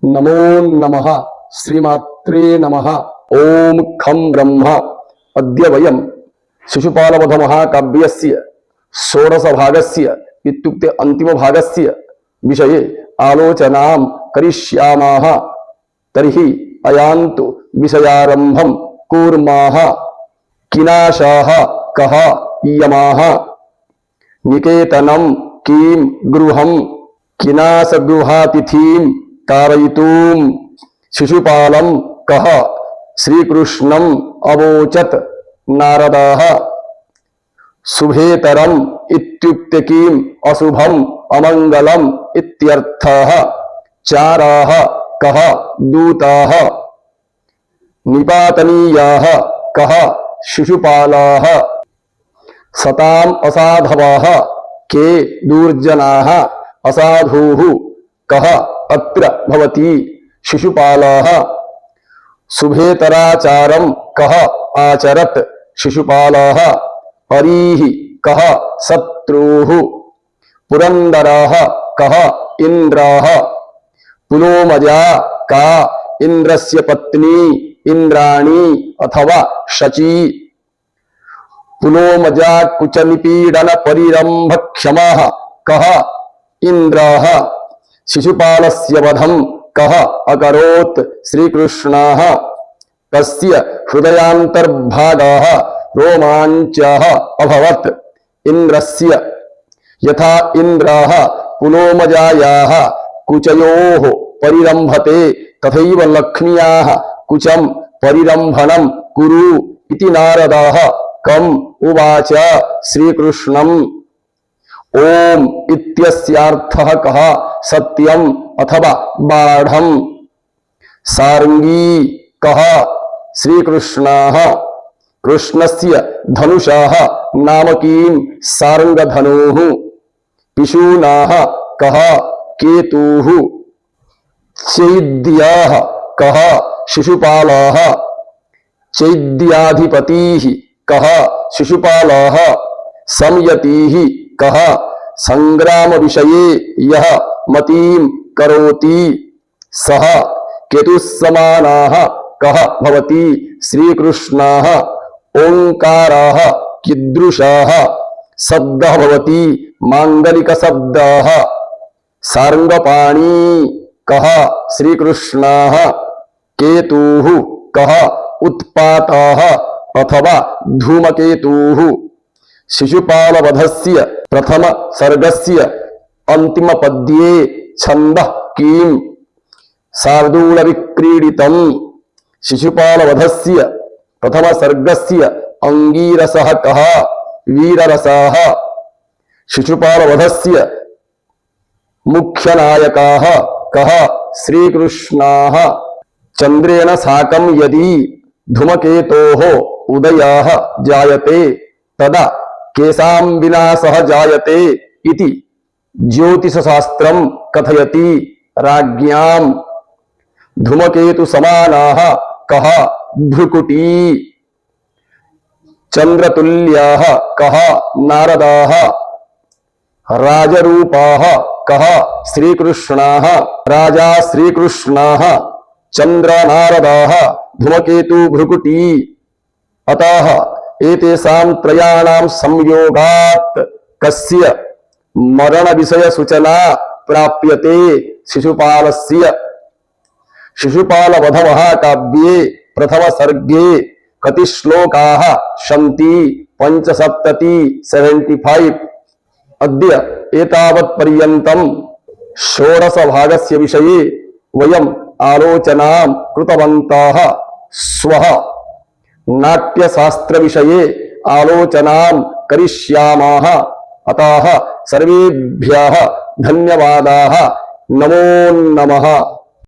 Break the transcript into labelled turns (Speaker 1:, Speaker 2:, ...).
Speaker 1: नमो नमः श्रीमात्रे नमः। ओम खं ब्रह्म। अद्य वयं शिशुपालवध महाकाव्यस्य षोडश भागस्य इत्युक्ते अंतिम भागस्य विषये आलोचनां करिष्यामः। तर्हि अयान्तु विषयारम्भं कुर्मः। किनाशाः कः यमाः निकेतनं किं गृहं किनासगृहातिथिं कारयितुं शिशुपालं कः श्रीकृष्णं अवोचत नारदः। शुभेतरम् इत्युक्ते किम् अशुभम् अमङ्गलम् इत्यर्थः। चाराः कः दूताः निपातनीयाः कः शिशुपालाः। सताम् असाधवः के दुर्जनाः असाधुः कः अत्र भवति शिशुपालः। शुभेतराचारं कः आचरत् शिशुपालः। हरिः कः शत्रुः। पुरन्दरः कः इन्द्रः। पुलोमजा का इन्द्रस्य पत्नी इंद्राणी अथवा शची। पुलोमजा कुचनिपीडन परिरम्भक्षमः कः इंद्रः। शिशुपालस्य वधं कः अकरोत् श्रीकृष्णः। तस्य हृदयान्तर्भागः रोमाञ्चः अभवत्। इन्द्रस्य यथा इन्द्रः पुलोमजायाः कुचयोः परिरम्भते तथैव लक्ष्म्याः कुचं परिरम्भणं कुरु इति नारदः कम् उवाच श्रीकृष्णम्। ओम इत्यस्यार्थः कः सत्यम् अथवा बाढम्। सारंगी कः श्रीकृष्णः। कृष्णस्य धनुषः नामकीं सारंगधनुः। पिशूनाः कः केतुः। चैद्यः कः शिशुपालः। चैद्याधिपतिः कः शिशुपालः। संयतिः कः संग्राम विषये यः मतिं करोति सः केतुस्समानः कः भवति श्रीकृष्णः। ओंकारः कीदृशः शब्दः भवति मांगलिक शब्दः। सारंगपाणी कः श्रीकृष्णः। केतुः कः उत्पातः अथवा धूमकेतुः। शिशुपालवधस्य प्रथम सर्गस्य अंतिम पद्ये छन्दः किं शार्दूलविक्रीडितम्। शिशुपालवधस्य प्रथम सर्गस्य अंगीरसः कः वीररसः। शिशुपालवधस्य मुख्यनायकाः कः श्रीकृष्णः। चंद्रेण साकं यदि धूमकेतोः उदयः जायते तदा केषां विनाशः जायते इति ज्योतिषशास्त्रं कथयति। राज्ञां धूमकेतु समानाः कः भ्रुकुटी। चंद्रतुल्यः कः नारदः। राजरूपाः कः श्रीकृष्णः। राजा श्रीकृष्णः चंद्रनारदः धूमकेतु भ्रुकुटी। अतः एतेषां त्रयाणां संयोगात् कस्य मरण विषय सूचना प्राप्यते शिशुपालस्य। शिशुपालवध महाकाव्ये प्रथम सर्गे कति श्लोकाः सन्ति 75 अद्य एतावत् पर्यन्तं षोडश भागस्य विषये वयम् आलोचनां कृतवन्तः। श्वः नाट्यशास्त्र विषये आलोचनां करिष्यामः। अतः सर्वेभ्यः धन्यवादाः। नमो नमः।